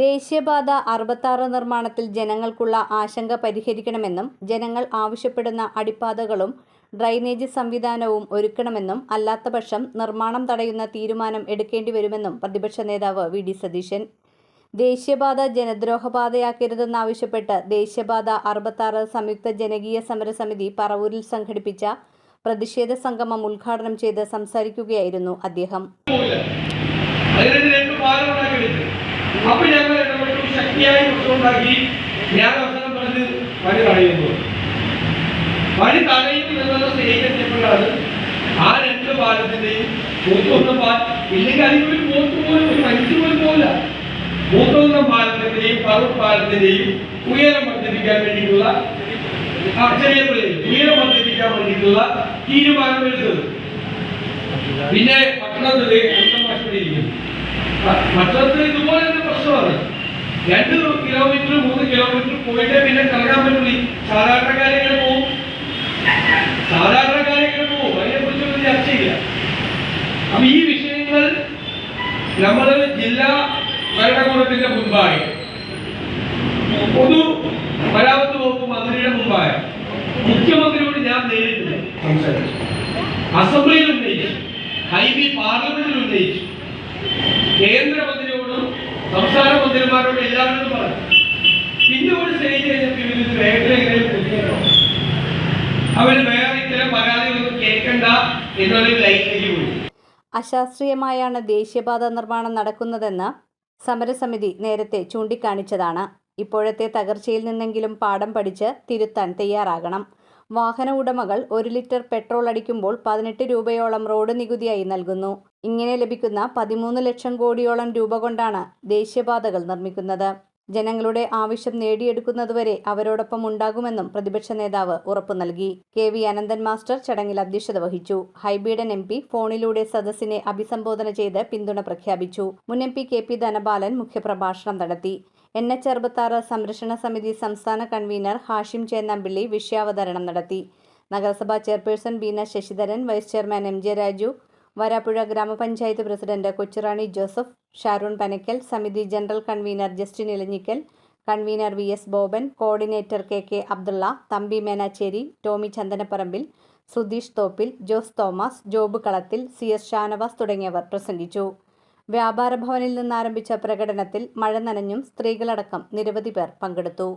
ദേശീയപാത 66 നിർമ്മാണത്തിൽ ജനങ്ങൾക്കുള്ള ആശങ്ക പരിഹരിക്കണമെന്നും ജനങ്ങൾ ആവശ്യപ്പെടുന്ന അടിപ്പാതകളും ഡ്രൈനേജ് സംവിധാനവും ഒരുക്കണമെന്നും അല്ലാത്തപക്ഷം നിർമ്മാണം തടയുന്ന തീരുമാനം എടുക്കേണ്ടിവരുമെന്നും പ്രതിപക്ഷ നേതാവ് വി.ഡി. സതീശൻ. ദേശീയപാത ജനദ്രോഹപാതയാക്കരുതെന്നാവശ്യപ്പെട്ട് ദേശീയപാത 66 സംയുക്ത ജനകീയ സമരസമിതി പറവൂരിൽ സംഘടിപ്പിച്ച പ്രതിഷേധ സംഗമം ഉദ്ഘാടനം ചെയ്ത് സംസാരിക്കുകയായിരുന്നു അദ്ദേഹം. അപ്പോൾ ഞങ്ങൾ ശക്തിയായി പ്രശ്നമുണ്ടാക്കി ഞാൻ അവസരം പറഞ്ഞ് വഴി തടയുന്നു. വഴി തടയും എന്നുള്ള സ്റ്റേജെത്തിയപ്പോഴാണ് ആ രണ്ട് പാലത്തിന്റെയും മൂത്തൊന്നും ഇല്ലെങ്കിൽ അതിനുള്ളിൽ പോലും ഒരു മനുഷ്യ പോലും പോകില്ല. മൂത്തൊന്നും പാലത്തിന്റെയും പറവൂർ പാലത്തിന്റെയും ഉയരം വർദ്ധിപ്പിക്കാൻ വേണ്ടിയിട്ടുള്ള ചെറിയ ഉയരം വർദ്ധിപ്പിക്കാൻ വേണ്ടിയിട്ടുള്ള തീരുമാനമെടുത്തത്. പിന്നെ പട്ടണത്തില് പട്ടണത്തിൽ ഇതുപോലെ തന്നെ പ്രശ്നമാണ്. 2 കിലോമീറ്റർ 3 കിലോമീറ്റർ പോയിട്ടേ പിന്നെ കറങ്ങാൻ പറ്റുള്ളൂ. സാധാരണക്കാരെങ്ങനെ പോകും? അതിനെക്കുറിച്ചൊന്നും ചർച്ചയില്ല. അപ്പൊ ഈ വിഷയങ്ങൾ നമ്മൾ ജില്ലാ ഭരണകൂടത്തിന്റെ മുൻപായി, പൊതു മരാമത്ത് വകുപ്പ് മന്ത്രിയുടെ മുമ്പായി മുഖ്യമന്ത്രിയോട് ഞാൻ നേരിട്ട് സംസാരിച്ചു, അസംബ്ലിയിൽ ഉന്നയിച്ചു, ഹൈബി പാർലമെന്റിൽ ഉന്നയിച്ചു, കേന്ദ്രമന്ത്രിയോടും സംസ്ഥാന മന്ത്രിമാരോടും എല്ലാവരോടും പറഞ്ഞു. പിന്നെ ഒരു സ്റ്റേജ് കഴിഞ്ഞപ്പോൾ അവര് വേറെ ഇത്തരം പരാതികളൊന്നും കേൾക്കണ്ട എന്നൊരു ലൈനിലേക്ക് പോയി. അശാസ്ത്രീയമായാണ് ദേശീയപാത നിർമ്മാണം നടക്കുന്നതെന്ന് സമരസമിതി നേരത്തെ ചൂണ്ടിക്കാണിച്ചതാണ്. ഇപ്പോഴത്തെ തകർച്ചയിൽ നിന്നെങ്കിലും പാഠം പഠിച്ച് തിരുത്താൻ തയ്യാറാകണം. വാഹന ഉടമകൾ 1 ലിറ്റർ പെട്രോൾ അടിക്കുമ്പോൾ 18 രൂപയോളം റോഡ് നികുതിയായി നൽകുന്നു. ഇങ്ങനെ ലഭിക്കുന്ന 13 ലക്ഷം കോടിയോളം രൂപ കൊണ്ടാണ് ദേശീയപാതകൾ നിർമ്മിക്കുന്നത്. ജനങ്ങളുടെ ആവശ്യം നേടിയെടുക്കുന്നതുവരെ അവരോടൊപ്പം ഉണ്ടാകുമെന്നും പ്രതിപക്ഷ നേതാവ് ഉറപ്പു നൽകി. കെ.വി. അനന്തൻ മാസ്റ്റർ ചടങ്ങിൽ അധ്യക്ഷത വഹിച്ചു. ഹൈബീഡൻ എം.പി ഫോണിലൂടെ സദസ്സിനെ അഭിസംബോധന ചെയ്ത് പിന്തുണ പ്രഖ്യാപിച്ചു. മുൻ എം.പി കെ.പി. ധനപാലൻ മുഖ്യപ്രഭാഷണം നടത്തി. NH66 സംരക്ഷണ സമിതി സംസ്ഥാന കൺവീനർ ഹാഷിം ചേന്നമ്പിള്ളി വിഷയാവതരണം നടത്തി. നഗരസഭാ chairperson Beena Sasidharan, vice chairman M.J. Raju, Varappuzha ഗ്രാമപഞ്ചായത്ത് പ്രസിഡന്റ് കൊച്ചുറാണി ജോസഫ്, ഷാരൂൺ പനക്കൽ, സമിതി general convener Justin Elanjikkal, convener V.S. Boban, coordinator K.K. Abdulla, Thampi Menacherry, Tomy Chandanaparambil, Sudheesh Thoppil, Jose Thomas, Job Kalathil, C.S. Shanavas തുടങ്ങിയവർ പ്രസംഗിച്ചു. വ്യാപാര ഭവനിൽ നിന്നാരംഭിച്ച പ്രകടനത്തിൽ മഴ നനഞ്ഞും സ്ത്രീകളടക്കം നിരവധി പേർ പങ്കെടുത്തു.